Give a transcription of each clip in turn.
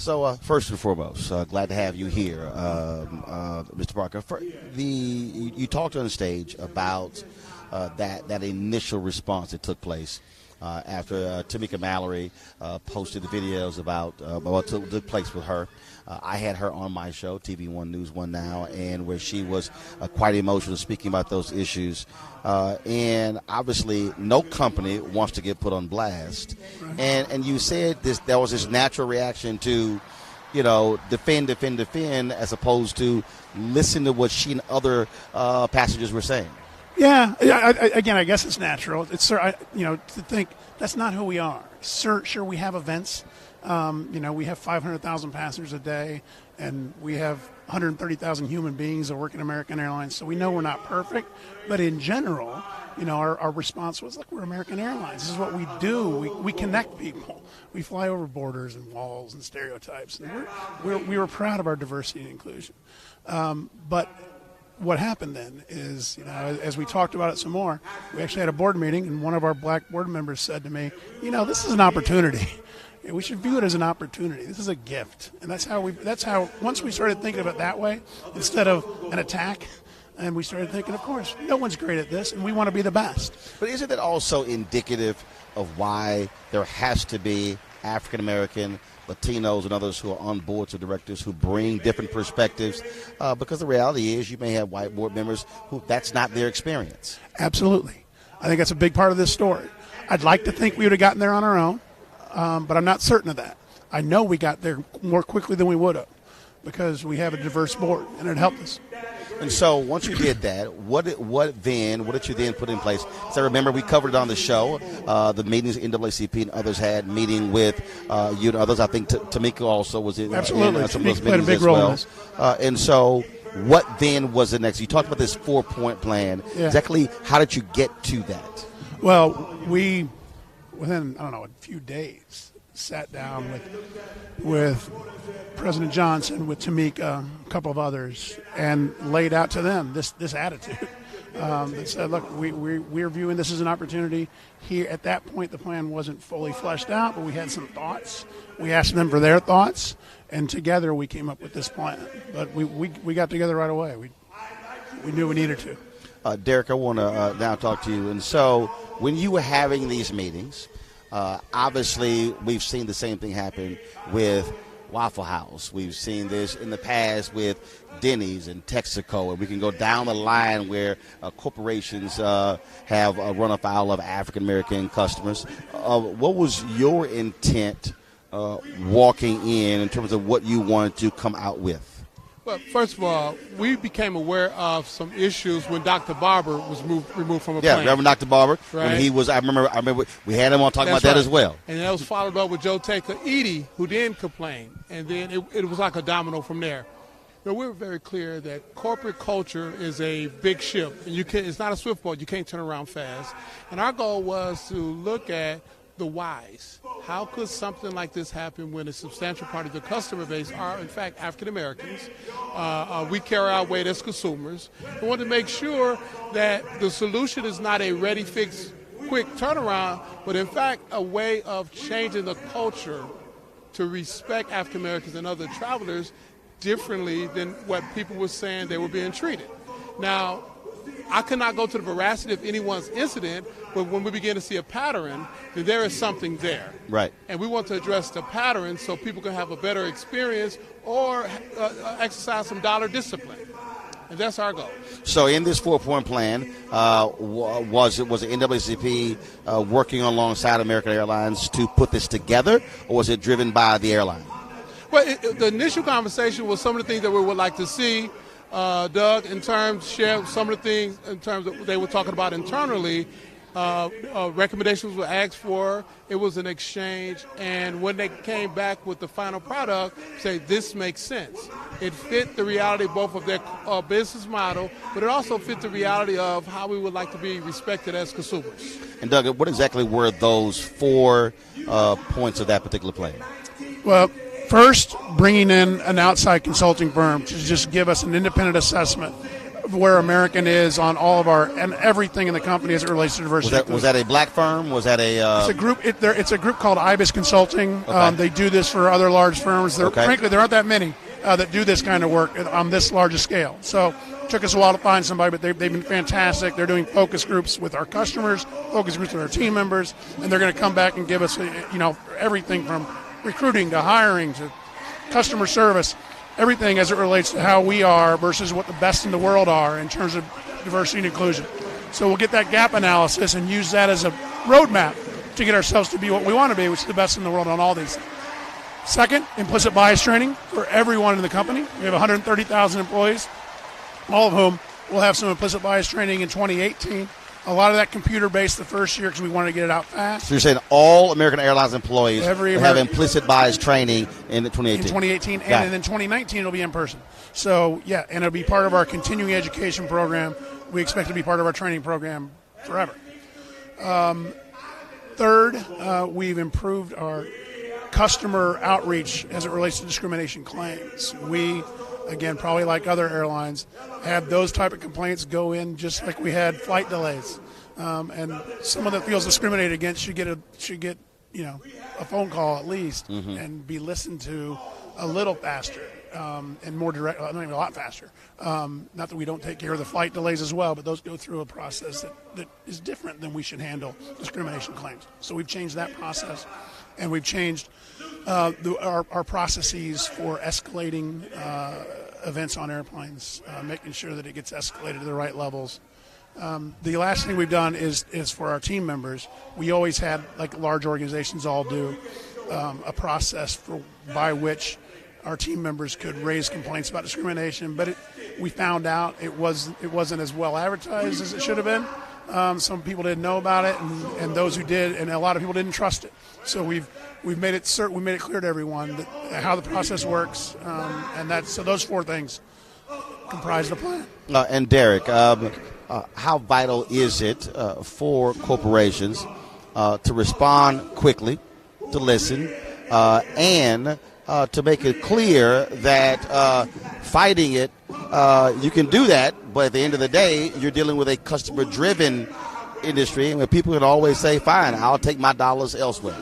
So first and foremost, glad to have you here, Mr. Parker. You talked on stage about that initial response that took place after Tamika Mallory posted the videos about what took place with her. I had her on my show, TV One News One Now, and where she was quite emotional speaking about those issues. And obviously, no company wants to get put on blast. And you said there was this natural reaction to, defend, as opposed to listen to what she and other passengers were saying. Yeah. Again, I guess it's natural. It's to think that's not who we are. Sure, we have events. We have 500,000 passengers a day, and we have 130,000 human beings that work in American Airlines. So we know we're not perfect, but in general, our response was, look, we're American Airlines. This is what we do. We connect people. We fly over borders and walls and stereotypes. And we were proud of our diversity and inclusion. But what happened then is, as we talked about it some more, we actually had a board meeting, and one of our black board members said to me, this is an opportunity. We should view it as an opportunity. This is a gift. And that's how once we started thinking of it that way, instead of an attack, and we started thinking, of course, no one's great at this, and we want to be the best. But isn't that also indicative of why there has to be African-American, Latinos, and others who are on boards of directors who bring different perspectives? Because the reality is you may have white board members who that's not their experience. Absolutely. I think that's a big part of this story. I'd like to think we would have gotten there on our own. But I'm not certain of that. I know we got there more quickly than we would have because we have a diverse board, and it helped us. And so once you did that, what did you then put in place? So I remember we covered it on the show, the meetings NAACP and others had, meeting with you and others. I think Tamika also was in. Absolutely. In some of those played a meetings big as role well. in this. And so what then was the next? You talked about this 4-point plan. Yeah. Exactly how did you get to that? Well, we, within, a few days, sat down with President Johnson, with Tamika, a couple of others, and laid out to them this attitude. That said, look, we're viewing this as an opportunity. Here, at that point, the plan wasn't fully fleshed out, but we had some thoughts. We asked them for their thoughts, and together we came up with this plan. But we got together right away. We knew we needed to. Derrick, I want to now talk to you. And so when you were having these meetings, obviously, we've seen the same thing happen with Waffle House. We've seen this in the past with Denny's and Texaco, and we can go down the line where corporations have run afoul of African-American customers. What was your intent walking in terms of what you wanted to come out with? Well, first of all, we became aware of some issues when Dr. Barber was removed from a plane. Yeah, Reverend Dr. Barber. Right. When he was, I remember we had him on talking about that as well. And that was followed up with Joe Taker Edie, who then complained. And then it was like a domino from there. We were very clear that corporate culture is a big ship. And it's not a swift boat. You can't turn around fast. And our goal was to look at the whys. How could something like this happen when a substantial part of the customer base are, in fact, African Americans? We carry our weight as consumers. We want to make sure that the solution is not a ready, fix, quick turnaround, but in fact a way of changing the culture to respect African Americans and other travelers differently than what people were saying they were being treated. Now, I cannot go to the veracity of anyone's incident, but when we begin to see a pattern, then there is something there. Right. And we want to address the pattern so people can have a better experience or exercise some dollar discipline. And that's our goal. So in this 4-point plan, was it NAACP working alongside American Airlines to put this together, or was it driven by the airline? Well, the initial conversation was some of the things that we would like to see. Doug, share some of the things in terms of they were talking about internally. Recommendations were asked for. It was an exchange. And when they came back with the final product, say this makes sense. It fit the reality both of their business model, but it also fit the reality of how we would like to be respected as consumers. And Doug, what exactly were those 4 points of that particular plan? Well, first, bringing in an outside consulting firm to just give us an independent assessment where American is on all of our and everything in the company as it relates to diversity. Was that a black firm? Was that a? It's a group. It's a group called IBIS Consulting. Okay. They do this for other large firms. Okay. Frankly, there aren't that many that do this kind of work on this large a scale. So it took us a while to find somebody, but they've been fantastic. They're doing focus groups with our customers, focus groups with our team members, and they're going to come back and give us, everything from recruiting to hiring to customer service, everything as it relates to how we are versus what the best in the world are in terms of diversity and inclusion. So we'll get that gap analysis and use that as a roadmap to get ourselves to be what we want to be, which is the best in the world on all these things. Second, implicit bias training for everyone in the company. We have 130,000 employees, all of whom will have some implicit bias training in 2018. A lot of that computer-based the first year because we wanted to get it out fast. So you're saying all American Airlines employees will have implicit bias training in 2018? In 2018, and in 2019 it'll be in person. So, yeah, and it'll be part of our continuing education program. We expect to be part of our training program forever. Third, we've improved our customer outreach as it relates to discrimination claims. We, again, probably like other airlines, had those type of complaints go in just like we had flight delays. And someone that feels discriminated against should get a phone call at least and be listened to a little faster and more direct, not even a lot faster. Not that we don't take care of the flight delays as well, but those go through a process that is different than we should handle discrimination claims. So we've changed that process, and we've changed our processes for escalating events on airplanes, making sure that it gets escalated to the right levels. The last thing we've done is for our team members. We always had, like large organizations all do, a process by which our team members could raise complaints about discrimination, but we found out it wasn't as well advertised as it should have been. Some people didn't know about it, and those who did, and a lot of people didn't trust it. So we've made it clear to everyone how the process works, and so those four things comprise the plan. And Derrick, how vital is it for corporations to respond quickly, to listen, and to make it clear that fighting it, you can do that, but at the end of the day, you're dealing with a customer-driven industry, and people can always say, fine, I'll take my dollars elsewhere.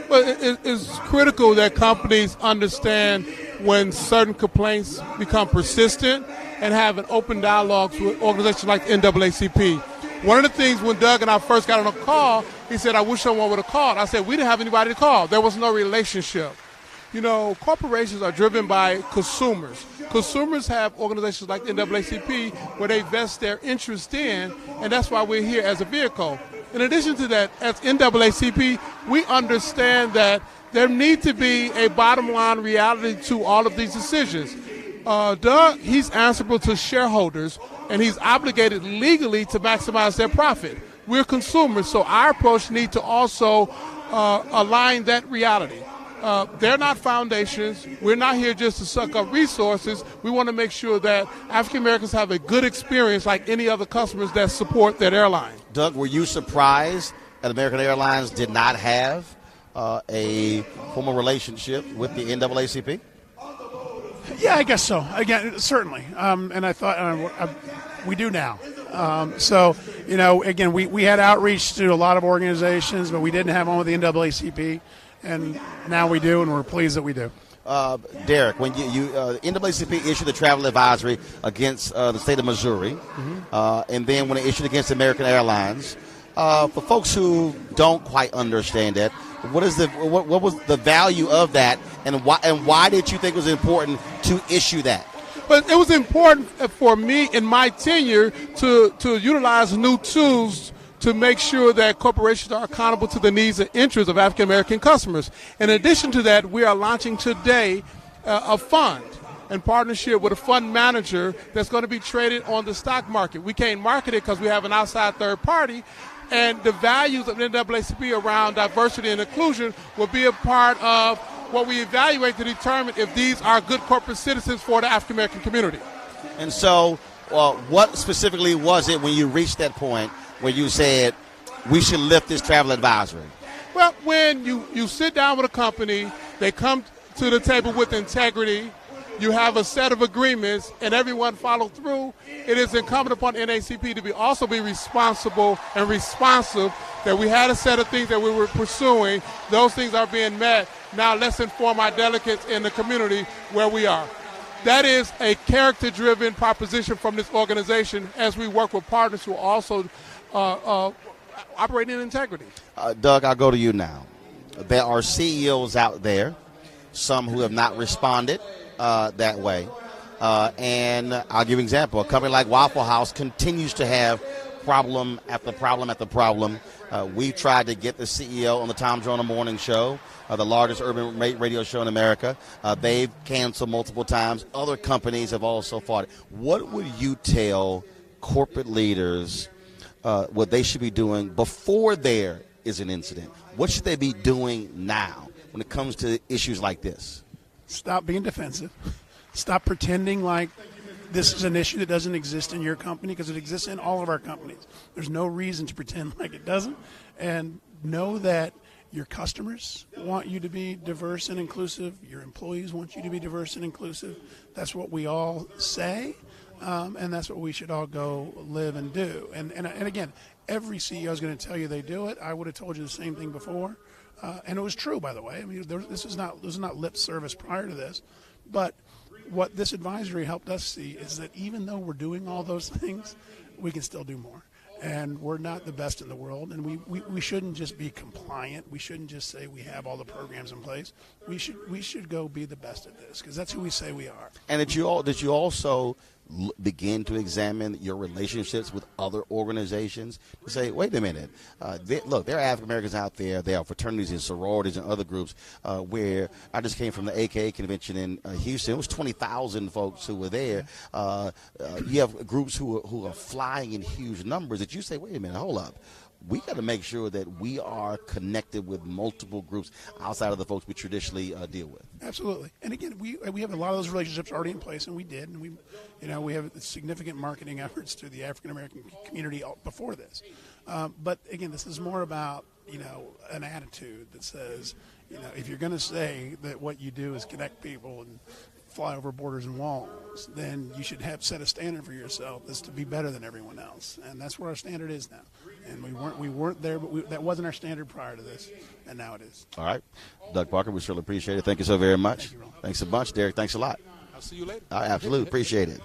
But it's critical that companies understand when certain complaints become persistent and have an open dialogue with organizations like NAACP. One of the things when Doug and I first got on a call, he said, I wish someone would have called. I said, we didn't have anybody to call. There was no relationship. Corporations are driven by consumers. Consumers have organizations like NAACP where they vest their interest in, and that's why we're here as a vehicle. In addition to that, as NAACP, we understand that there needs to be a bottom line reality to all of these decisions. Doug, he's answerable to shareholders, and he's obligated legally to maximize their profit. We're consumers, so our approach needs to also align that reality. They're not foundations. We're not here just to suck up resources. We want to make sure that African Americans have a good experience like any other customers that support that airline. Doug, were you surprised that American Airlines did not have a formal relationship with the NAACP? Yeah, I guess so. Again, certainly. And I thought we do now. Again, we had outreach to a lot of organizations, but we didn't have one with the NAACP. And now we do, and we're pleased that we do. Derrick, when NAACP issued the travel advisory against the state of Missouri, and then when it issued against American Airlines, for folks who don't quite understand that, what was the value of that, and why did you think it was important to issue that? But it was important for me in my tenure to utilize new tools to make sure that corporations are accountable to the needs and interests of African American customers. In addition to that, we are launching today a fund in partnership with a fund manager that's going to be traded on the stock market. We can't market it because we have an outside third party, and the values of NAACP around diversity and inclusion will be a part of what we evaluate to determine if these are good corporate citizens for the African American community. And so what specifically was it when you reached that point where you said we should lift this travel advisory? Well, when you sit down with a company, they come to the table with integrity, you have a set of agreements and everyone followed through, it is incumbent upon NAACP to also be responsible and responsive that we had a set of things that we were pursuing. Those things are being met. Now let's inform our delegates in the community where we are. That is a character-driven proposition from this organization as we work with partners who also operate in integrity. Doug, I'll go to you now. There are CEOs out there, some who have not responded that way. And I'll give you an example. A company like Waffle House continues to have problem after problem after problem. We tried to get the CEO on the Tom Joyner Morning Show, the largest urban radio show in America. They've canceled multiple times. Other companies have also fought it. What would you tell corporate leaders what they should be doing before there is an incident? What should they be doing now when it comes to issues like this? Stop being defensive. Stop pretending like this is an issue that doesn't exist in your company, because it exists in all of our companies. There's no reason to pretend like it doesn't. And know that your customers want you to be diverse and inclusive. Your employees want you to be diverse and inclusive. That's what we all say, and that's what we should all go live and do. And again, every CEO is going to tell you they do it. I would have told you the same thing before, and it was true, by the way. I mean, this is not lip service prior to this, but what this advisory helped us see is that even though we're doing all those things, we can still do more. And we're not the best in the world, and we shouldn't just be compliant. We shouldn't just say we have all the programs in place. We should go be the best at this, because that's who we say we are. And did you also begin to examine your relationships with other organizations to say, wait a minute, look, there are African Americans out there. There are fraternities and sororities and other groups where I just came from the AKA convention in Houston. It was 20,000 folks who were there. You have groups who are flying in huge numbers that you say, wait a minute, hold up. We got to make sure that we are connected with multiple groups outside of the folks we traditionally deal with. Absolutely. And again, we have a lot of those relationships already in place, and we did. And we have significant marketing efforts to the African American community before this. But again, this is more about an attitude that says, if you're going to say that what you do is connect people and fly over borders and walls, then you should set a standard for yourself that's to be better than everyone else. And that's where our standard is now. And we weren't there, but that wasn't our standard prior to this, and now it is. All right. Doug Parker, we certainly appreciate it. Thank you so very much. Thank you, Roland. Thanks a bunch. Derrick, thanks a lot. I'll see you later. Absolutely. Appreciate it.